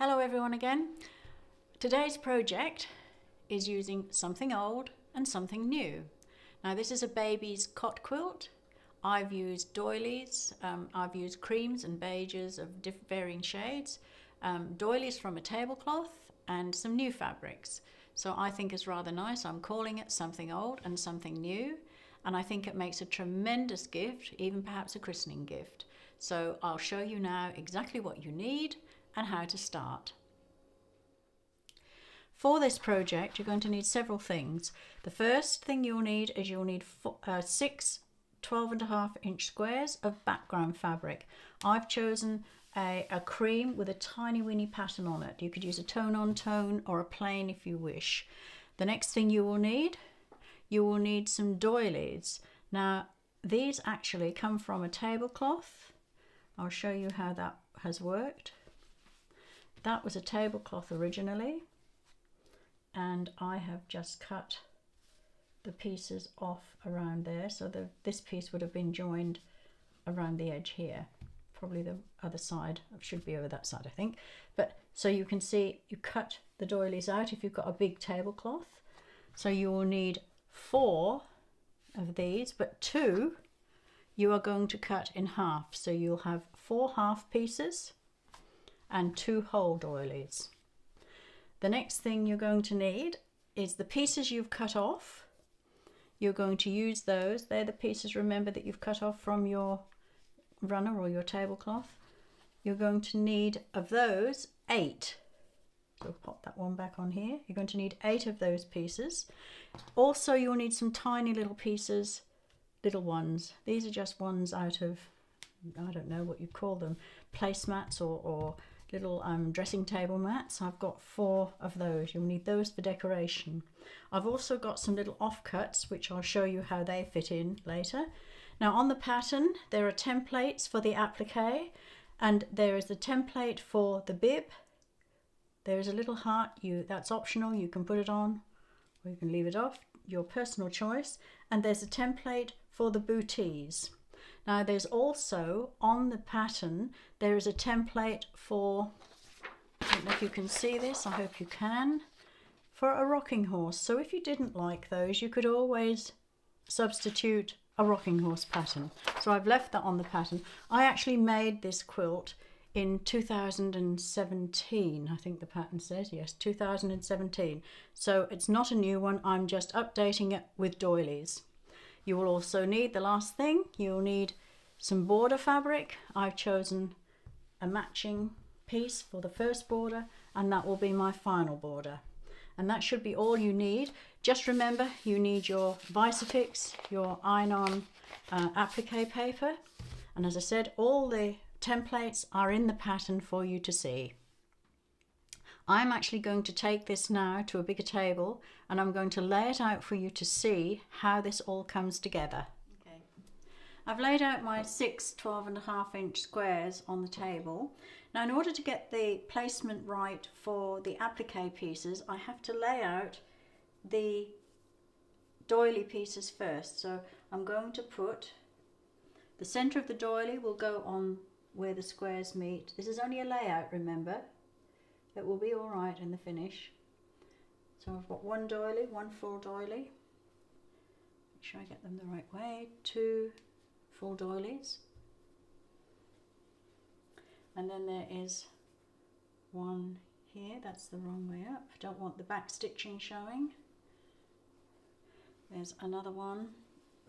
Hello everyone again. Today's project is using something old and something new. Now this is a baby's cot quilt. I've used doilies, I've used creams and beiges of varying shades, doilies from a tablecloth and some new fabrics. So I think it's rather nice. I'm calling it something old and something new, and I think it makes a tremendous gift, even perhaps a christening gift. So I'll show you now exactly what you need and how to start. For this project you're going to need several things. The first thing you'll need is six 12.5-inch squares of background fabric. I've chosen a cream with a tiny weeny pattern on it. You could use a tone-on-tone or a plain if you wish. The next thing you will need some doilies. Now these actually come from a tablecloth. I'll show you how that has worked. That was a tablecloth originally, and I have just cut the pieces off around there, so this piece would have been joined around the edge here. Probably the other side should be over that side, I think. But so you can see you cut the doilies out if you've got a big tablecloth. So you will need 4 of these, but 2 you are going to cut in half. So you'll have 4 half pieces and 2 whole doilies. The next thing you're going to need is the pieces you've cut off. You're going to use those. They're the pieces, remember, that you've cut off from your runner or your tablecloth. You're going to need, of those, 8. So pop that one back on here. You're going to need 8 of those pieces. Also, you'll need some tiny little pieces, little ones. These are just ones out of, I don't know what you call them, placemats or little dressing table mats. I've got 4 of those. You'll need those for decoration. I've also got some little offcuts which I'll show you how they fit in later. Now on the pattern there are templates for the applique, and there is the template for the bib. There is a little heart, that's optional, you can put it on or you can leave it off, your personal choice. And there's a template for the booties. Now there's also, on the pattern, there is a template for, I don't know if you can see this, I hope you can, for a rocking horse. So if you didn't like those, you could always substitute a rocking horse pattern. So I've left that on the pattern. I actually made this quilt in 2017, I think the pattern says, yes, 2017. So it's not a new one, I'm just updating it with doilies. You will also need, the last thing, you'll need some border fabric. I've chosen a matching piece for the first border, and that will be my final border. And that should be all you need. Just remember, you need your Visifix, your iron-on applique paper. And as I said, all the templates are in the pattern for you to see. I'm actually going to take this now to a bigger table, and I'm going to lay it out for you to see how this all comes together. Okay. I've laid out my 6 12.5-inch squares on the table. Now in order to get the placement right for the applique pieces, I have to lay out the doily pieces first. So I'm going to put, the centre of the doily will go on where the squares meet. This is only a layout, remember. It will be all right in the finish. So I've got 1 doily, 1 full doily. Make sure I get them the right way. 2 full doilies. And then there is 1 here. That's the wrong way up. I don't want the back stitching showing. There's another one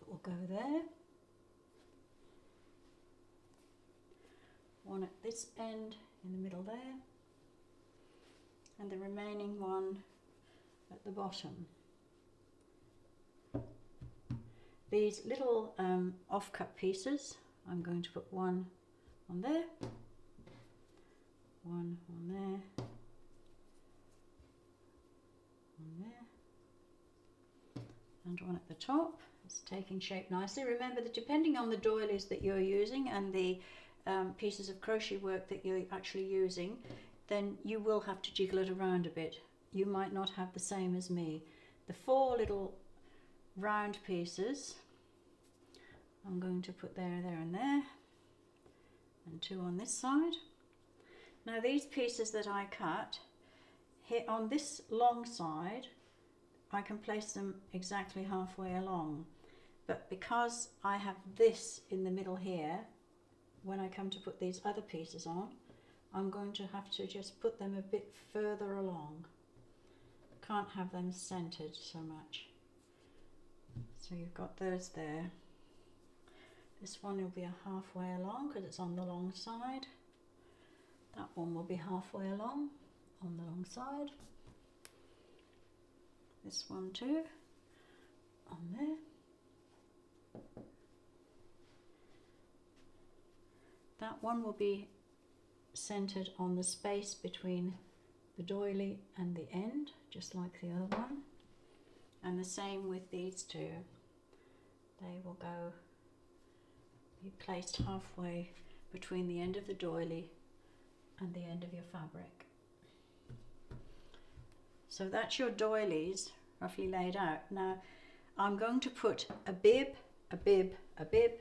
that will go there. 1 at this end in the middle there. And the remaining one at the bottom. These little offcut pieces, I'm going to put 1 on there, 1 on there, 1 there, and 1 at the top. It's taking shape nicely. Remember that depending on the doilies that you're using and the pieces of crochet work that you're actually using, then you will have to jiggle it around a bit. You might not have the same as me. The 4 little round pieces I'm going to put there, there and there, and 2 on this side. Now these pieces that I cut, here on this long side, I can place them exactly halfway along. But because I have this in the middle here, when I come to put these other pieces on, I'm going to have to just put them a bit further along. Can't have them centered so much. So you've got those there. This one will be a halfway along because it's on the long side. That one will be halfway along on the long side. This one too, on there. That one will be centered on the space between the doily and the end, just like the other one. And the same with these two. They will go, be placed halfway between the end of the doily and the end of your fabric. So that's your doilies roughly laid out. Now I'm going to put a bib, a bib, a bib,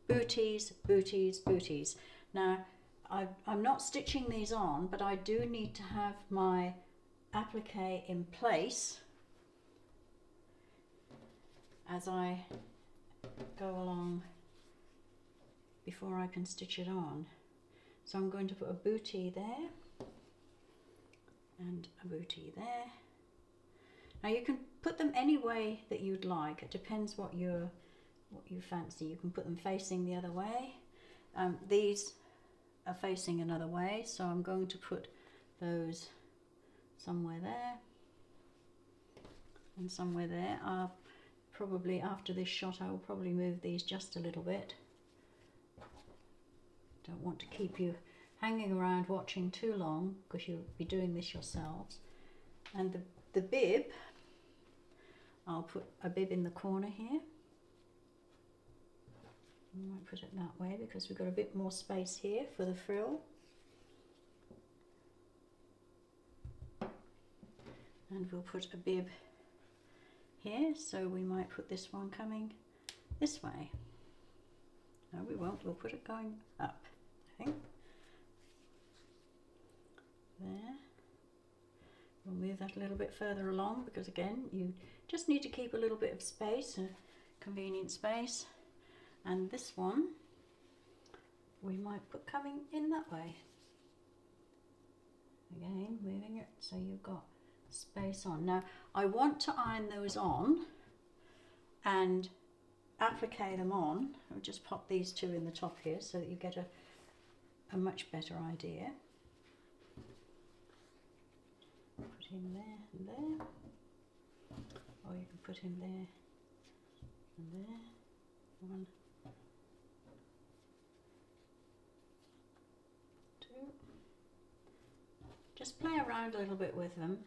booties, booties, booties. Now I'm not stitching these on, but I do need to have my applique in place as I go along before I can stitch it on. So I'm going to put a bootie there and a bootie there. Now you can put them any way that you'd like. It depends what you fancy. You can put them facing the other way. These are facing another way, so I'm going to put those somewhere there and somewhere there. Probably after this shot I will probably move these just a little bit. Don't want to keep you hanging around watching too long because you'll be doing this yourselves. And the bib, I'll put a bib in the corner here. I might put it that way because we've got a bit more space here for the frill. And we'll put a bib here, so we might put this one coming this way. No, we won't. We'll put it going up, I think. There. We'll move that a little bit further along because again you just need to keep a little bit of space, a convenient space. And this one we might put coming in that way. Again, moving it so you've got space on. Now I want to iron those on and applique them on. I'll just pop these two in the top here so that you get a much better idea. Put him there and there, or you can put him there and there. One, two. Just play around a little bit with them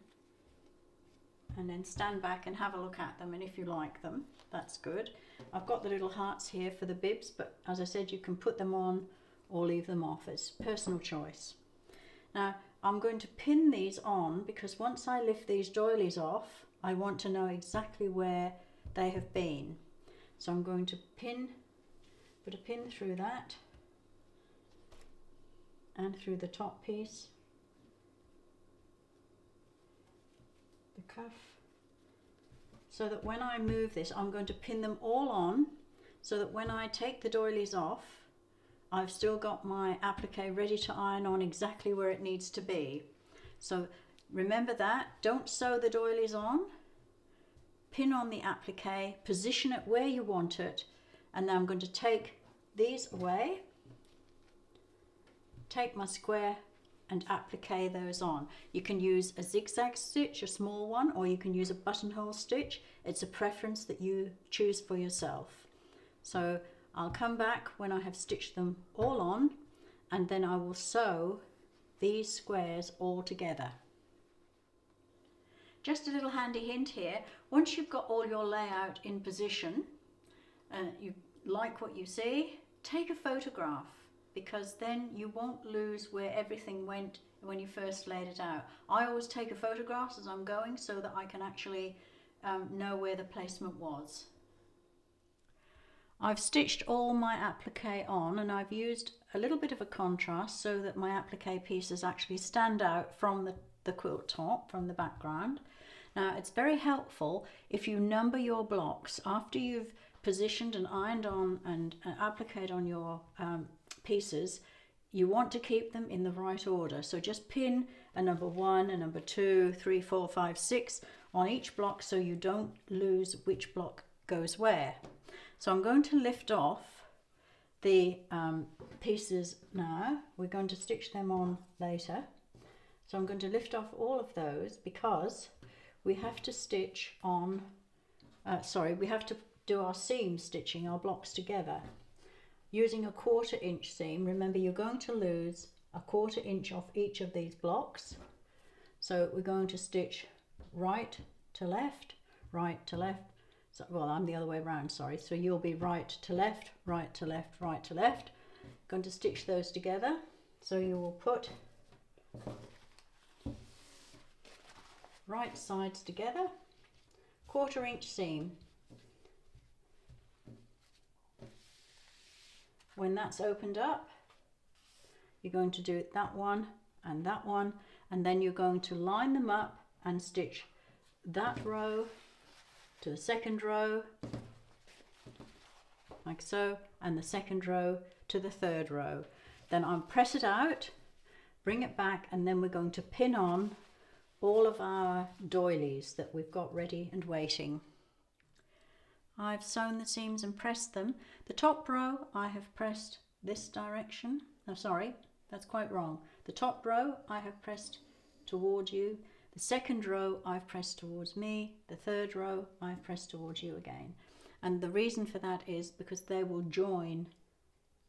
and then stand back and have a look at them, and if you like them, that's good. I've got the little hearts here for the bibs, but as I said, you can put them on or leave them off. It's personal choice. Now I'm going to pin these on because once I lift these doilies off, I want to know exactly where they have been. So I'm going to put a pin through that and through the top piece, the cuff, so that when I move this, I'm going to pin them all on so that when I take the doilies off, I've still got my applique ready to iron on exactly where it needs to be. So remember that, don't sew the doilies on, pin on the applique, position it where you want it, and then I'm going to take these away, take my square and applique those on. You can use a zigzag stitch, a small one, or you can use a buttonhole stitch. It's a preference that you choose for yourself. So I'll come back when I have stitched them all on, and then I will sew these squares all together. Just a little handy hint here, once you've got all your layout in position, you like what you see, take a photograph, because then you won't lose where everything went when you first laid it out. I always take a photograph as I'm going so that I can actually know where the placement was. I've stitched all my applique on, and I've used a little bit of a contrast so that my applique pieces actually stand out from the quilt top, from the background. Now it's very helpful if you number your blocks after you've positioned and ironed on and appliqued on your pieces. You want to keep them in the right order, so just pin a number 1, a number 2, 3, 4, 5, 6 on each block so you don't lose which block goes where. So I'm going to lift off the pieces now. We're going to stitch them on later. So I'm going to lift off all of those because we have to stitch on, we have to do our seam stitching, our blocks together. Using a 1/4 inch seam, remember you're going to lose a 1/4 inch off each of these blocks. So we're going to stitch right to left, right to left. So, well, I'm the other way around, sorry. So you'll be right to left, right to left, right to left. Going to stitch those together. So you will put right sides together, 1/4 inch seam. When that's opened up, you're going to do that one, and then you're going to line them up and stitch that row to the second row, like so, and the second row to the third row. Then I'll press it out, bring it back, and then we're going to pin on all of our doilies that we've got ready and waiting. I've sewn the seams and pressed them. The top row I have pressed this direction. No, sorry, that's quite wrong. The top row I have pressed toward you. The second row I've pressed towards me. The third row I've pressed towards you again. And the reason for that is because they will join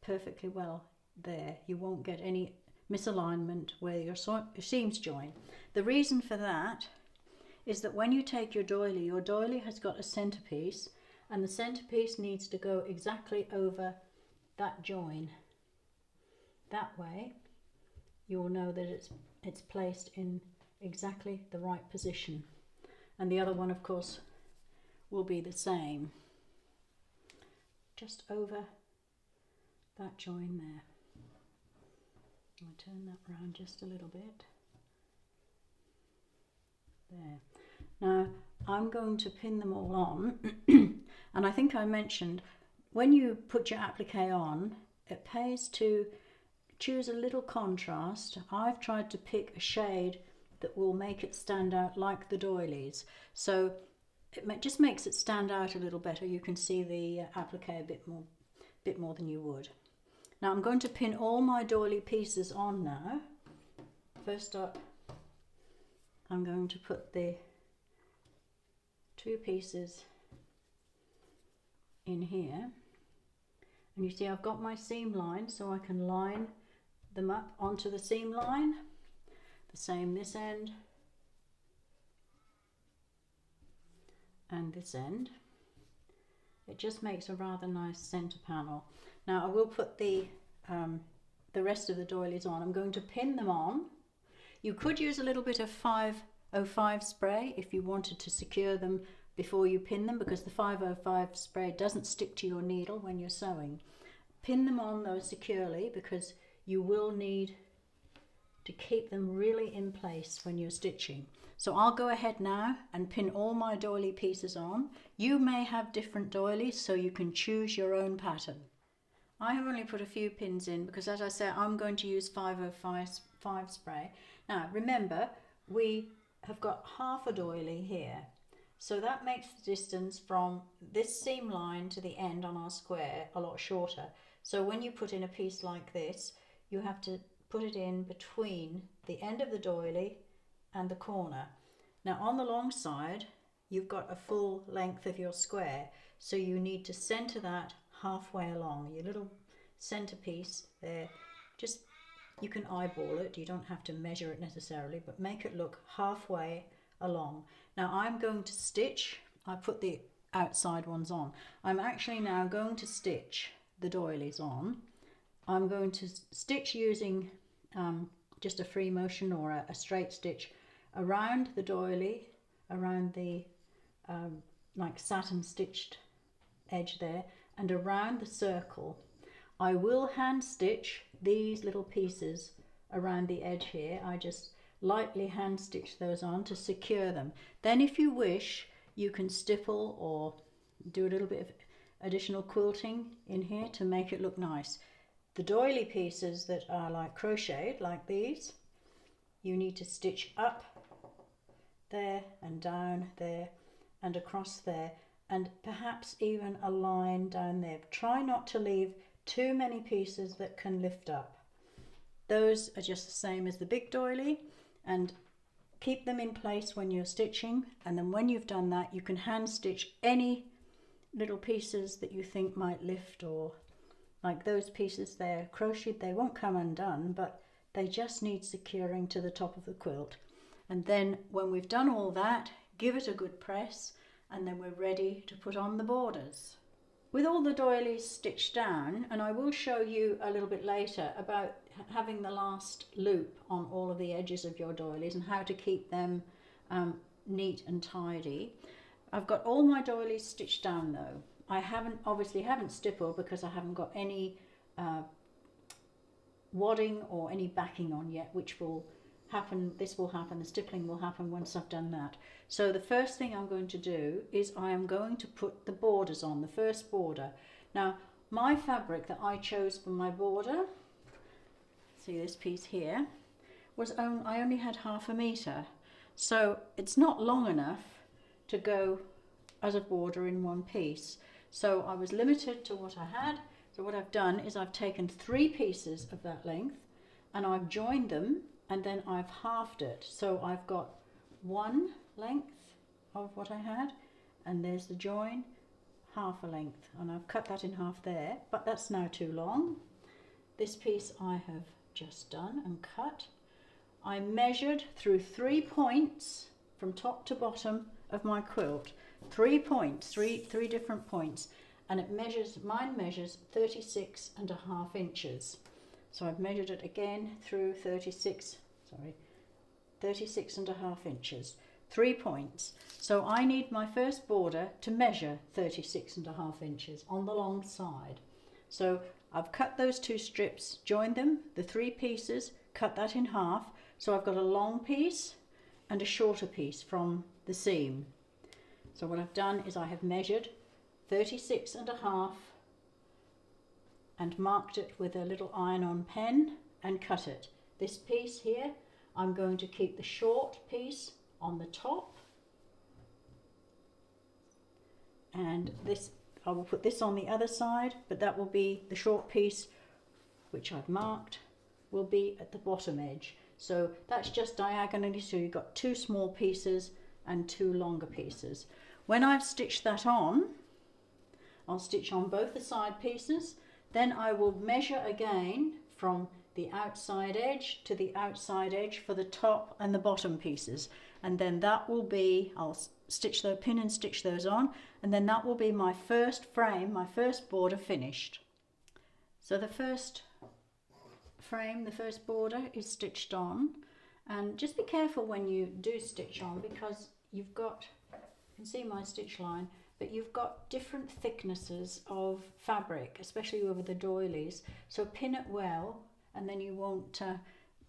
perfectly well there. You won't get any misalignment where your seams join. The reason for that is that when you take your doily has got a centerpiece, and the centerpiece needs to go exactly over that join. That way you will know that it's placed in exactly the right position. And the other one, of course, will be the same. Just over that join there. I'll turn that round just a little bit. There. Now I'm going to pin them all on. And I think I mentioned when you put your applique on, it pays to choose a little contrast. I've tried to pick a shade that will make it stand out like the doilies. So it just makes it stand out a little better. You can see the applique a bit more than you would. Now I'm going to pin all my doily pieces on now. First up, I'm going to put the 2 pieces in here, and you see I've got my seam line, so I can line them up onto the seam line. The same this end and this end. It just makes a rather nice center panel. Now I will put the rest of the doilies on. I'm going to pin them on. You could use a little bit of 505 spray if you wanted to secure them before you pin them, because the 505 spray doesn't stick to your needle when you're sewing. Pin them on though securely, because you will need to keep them really in place when you're stitching. So I'll go ahead now and pin all my doily pieces on. You may have different doilies, so you can choose your own pattern. I have only put a few pins in because, as I said, I'm going to use 505 spray. Now remember, we have got half a doily here. So that makes the distance from this seam line to the end on our square a lot shorter. So when you put in a piece like this, you have to put it in between the end of the doily and the corner. Now on the long side, you've got a full length of your square, so you need to center that halfway along. Your little centerpiece there, just, you can eyeball it, you don't have to measure it necessarily, but make it look halfway along. Now I'm going to stitch, I put the outside ones on. I'm actually now going to stitch the doilies on. I'm going to stitch using just a free motion or a straight stitch around the doily, around the like satin stitched edge there, and around the circle. I will hand stitch these little pieces around the edge here. I just lightly hand stitch those on to secure them. Then if you wish, you can stipple or do a little bit of additional quilting in here to make it look nice. The doily pieces that are like crocheted, like these, you need to stitch up there and down there and across there, and perhaps even a line down there. Try not to leave too many pieces that can lift up. Those are just the same as the big doily, and keep them in place when you're stitching, and then when you've done that you can hand stitch any little pieces that you think might lift, or like those pieces there, crocheted, they won't come undone, but they just need securing to the top of the quilt. And then when we've done all that, give it a good press, and then we're ready to put on the borders. With all the doilies stitched down, and I will show you a little bit later about having the last loop on all of the edges of your doilies and how to keep them neat and tidy. I've got all my doilies stitched down though. I obviously haven't stippled because I haven't got any wadding or any backing on yet, which will happen. This will happen, the stippling will happen once I've done that. So the first thing I'm going to do is I am going to put the borders on, the first border. Now my fabric that I chose for my border, see this piece here, I only had 1/2 meter, so it's not long enough to go as a border in one piece. So I was limited to what I had. So what I've done is I've taken 3 pieces of that length and I've joined them, and then I've halved it. So I've got 1 length of what I had, and there's the join, 1/2 length, and I've cut that in half there, but that's now too long. This piece I have just done and cut. I measured through 3 points from top to bottom of my quilt, 3 points, three different points, and mine measures 36.5 inches. So I've measured it again through 36.5 inches, 3 points. So I need my first border to measure 36.5 inches on the long side. So I've cut those 2 strips, joined them, the 3 pieces, cut that in half. So I've got a long piece and a shorter piece from the seam. So what I've done is I have measured 36.5 and marked it with a little iron-on pen and cut it. This piece here, I'm going to keep the short piece on the top, and this, I will put this on the other side, but that will be the short piece, which I've marked, will be at the bottom edge. So that's just diagonally, so you've got 2 small pieces and 2 longer pieces. When I've stitched that on, I'll stitch on both the side pieces, then I will measure again from the outside edge to the outside edge for the top and the bottom pieces, and then that will be, I'll stitch the pin and stitch those on, and then that will be my first frame, my first border finished. So the first frame, the first border is stitched on, and just be careful when you do stitch on, because you've got, you can see my stitch line, but you've got different thicknesses of fabric, especially over the doilies, so pin it well and then you won't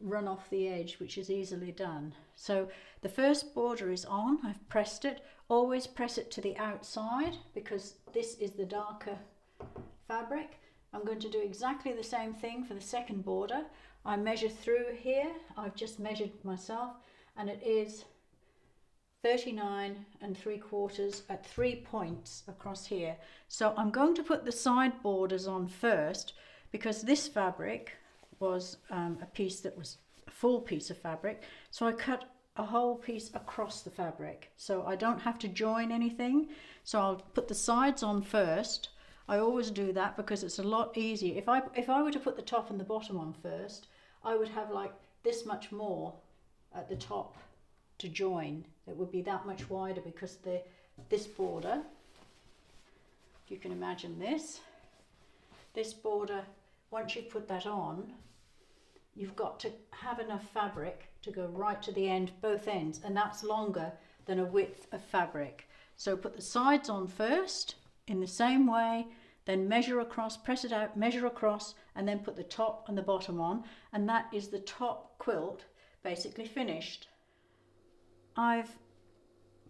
run off the edge, which is easily done. So the first border is on, I've pressed it. Always press it to the outside because this is the darker fabric. I'm going to do exactly the same thing for the second border. I measure through here, I've just measured myself, and it is 39 3/4 at 3 points across here. So I'm going to put the side borders on first, because this fabric was a piece that was a full piece of fabric, so I cut a whole piece across the fabric so I don't have to join anything. So I'll put the sides on first. I always do that because it's a lot easier. If I were to put the top and the bottom on first, I would have like this much more at the top to join. It would be that much wider, because this border, if you can imagine this border, once you put that on, you've got to have enough fabric to go right to the end, both ends, and that's longer than a width of fabric. So put the sides on first in the same way then measure across, press it out, measure across, and then put the top and the bottom on, and that is the top quilt basically finished. I've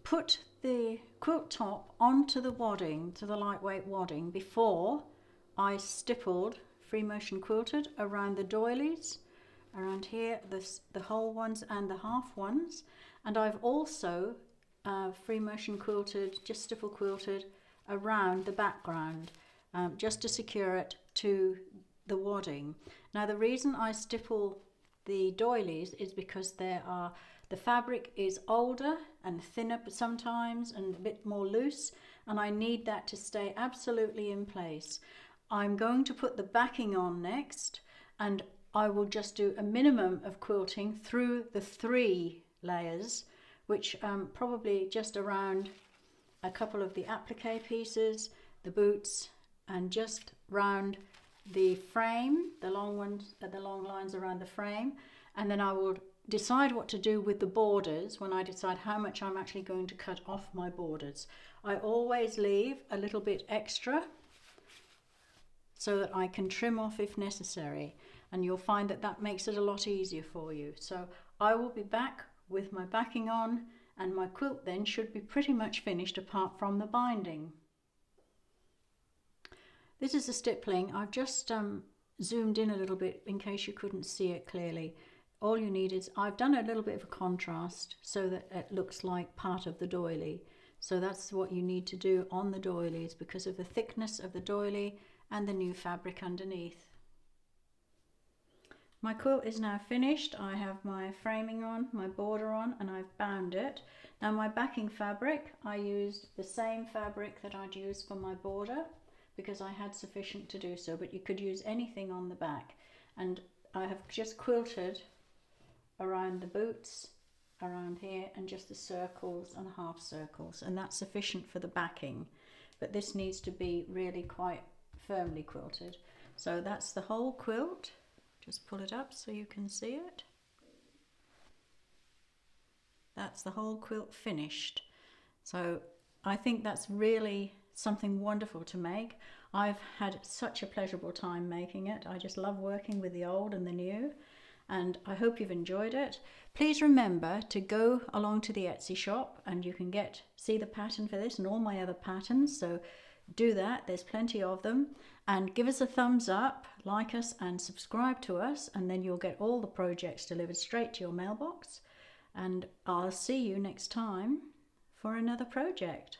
put the quilt top onto the wadding, to the lightweight wadding, before I stippled, free motion quilted around the doilies, around here, the whole ones and the half ones, and I've also free motion quilted, just stipple quilted around the background, just to secure it to the wadding. Now the reason I stipple the doilies is because the fabric is older and thinner sometimes and a bit more loose, and I need that to stay absolutely in place. I'm going to put the backing on next, and I will just do a minimum of quilting through the 3 layers, which probably just around a couple of the applique pieces, the boots, and just round the frame, the long ones, the long lines around the frame, and then I will decide what to do with the borders when I decide how much I'm actually going to cut off my borders. I always leave a little bit extra so that I can trim off if necessary, and you'll find that that makes it a lot easier for you. So I will be back with my backing on, and my quilt then should be pretty much finished apart from the binding. This is the stippling. I've just zoomed in a little bit in case you couldn't see it clearly. All you need is, I've done a little bit of a contrast so that it looks like part of the doily. So that's what you need to do on the doilies because of the thickness of the doily and the new fabric underneath. My quilt is now finished. I have my framing on, my border on, and I've bound it. Now my backing fabric, I used the same fabric that I'd used for my border because I had sufficient to do so, but you could use anything on the back. And I have just quilted around the boots, around here, and just the circles and half circles, and that's sufficient for the backing. But this needs to be really quite firmly quilted. So that's the whole quilt. Just pull it up so you can see it. That's the whole quilt finished. So I think that's really something wonderful to make. I've had such a pleasurable time making it. I just love working with the old and the new, and I hope you've enjoyed it. Please remember to go along to the Etsy shop and you can see the pattern for this and all my other patterns, so do that. There's plenty of them, and give us a thumbs up, like us and subscribe to us, and then you'll get all the projects delivered straight to your mailbox. And I'll see you next time for another project.